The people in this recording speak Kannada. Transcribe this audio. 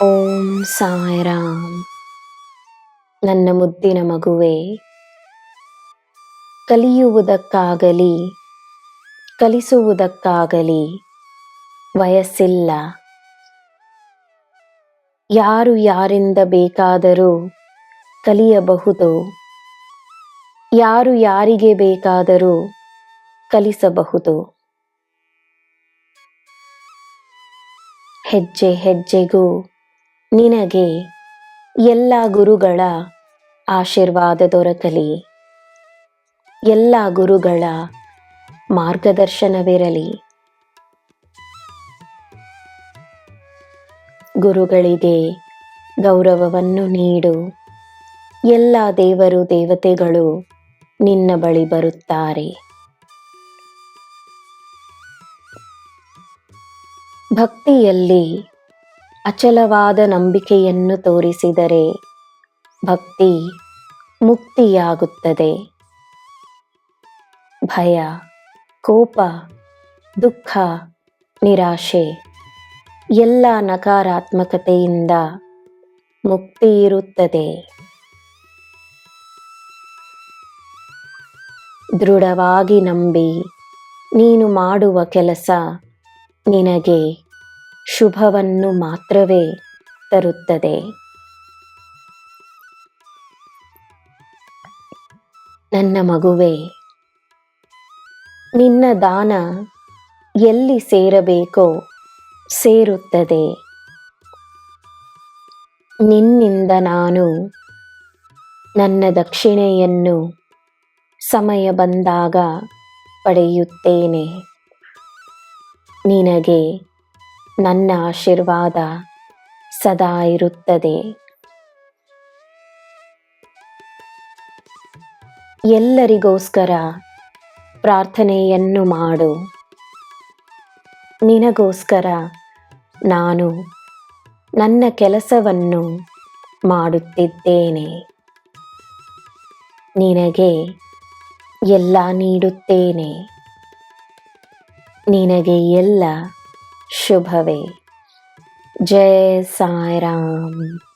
ಓಂ ಸಾಯಿರಾಮ್. ನನ್ನ ಮುದ್ದಿನ ಮಗುವೆ, ಕಲಿಯುವುದಕ್ಕಾಗಲಿ ಕಲಿಸುವುದಕ್ಕಾಗಲಿ ವಯಸ್ಸಿಲ್ಲ. ಯಾರು ಯಾರಿಂದ ಬೇಕಾದರೂ ಕಲಿಯಬಹುದು. ಯಾರು ಯಾರಿಗೆ ಬೇಕಾದರೂ ಕಲಿಸಬಹುದು. ಹೆಜ್ಜೆ ಹೆಜ್ಜೆಗೂ ನಿನಗೆ ಎಲ್ಲ ಗುರುಗಳ ಆಶೀರ್ವಾದ ದೊರಕಲಿ. ಎಲ್ಲ ಗುರುಗಳ ಮಾರ್ಗದರ್ಶನವಿರಲಿ. ಗುರುಗಳಿಗೆ ಗೌರವವನ್ನು ನೀಡು. ಎಲ್ಲ ದೇವರು ದೇವತೆಗಳು ನಿನ್ನ ಬಳಿ ಬರುತ್ತಾರೆ. ಭಕ್ತಿಯಲ್ಲಿ ಅಚಲವಾದ ನಂಬಿಕೆಯನ್ನು ತೋರಿಸಿದರೆ ಭಕ್ತಿ ಮುಕ್ತಿಯಾಗುತ್ತದೆ. ಭಯ, ಕೋಪ, ದುಃಖ, ನಿರಾಶೆ ಎಲ್ಲ ನಕಾರಾತ್ಮಕತೆಯಿಂದ ಮುಕ್ತಿ ಇರುತ್ತದೆ. ದೃಢವಾಗಿ ನಂಬಿ ನೀನು ಮಾಡುವ ಕೆಲಸ ನಿನಗೆ ಶುಭವನ್ನು ಮಾತ್ರವೇ ತರುತ್ತದೆ. ನನ್ನ ಮಗುವೆ, ನಿನ್ನ ದಾನ ಎಲ್ಲಿ ಸೇರಬೇಕೋ ಸೇರುತ್ತದೆ. ನಿನ್ನಿಂದ ನಾನು ನನ್ನ ದಕ್ಷಿಣೆಯನ್ನು ಸಮಯ ಬಂದಾಗ ಪಡೆಯುತ್ತೇನೆ. ನಿನಗೆ ನನ್ನ ಆಶೀರ್ವಾದ ಸದಾ ಇರುತ್ತದೆ. ಎಲ್ಲರಿಗೋಸ್ಕರ ಪ್ರಾರ್ಥನೆಯನ್ನು ಮಾಡು. ನಿನಗೋಸ್ಕರ ನಾನು ನನ್ನ ಕೆಲಸವನ್ನು ಮಾಡುತ್ತಿದ್ದೇನೆ. ನಿನಗೆ ಎಲ್ಲ ನೀಡುತ್ತೇನೆ. ನಿನಗೆ ಎಲ್ಲ ಶುಭವೇ. ಜೈ ಸಾಯಿರಾಮ್.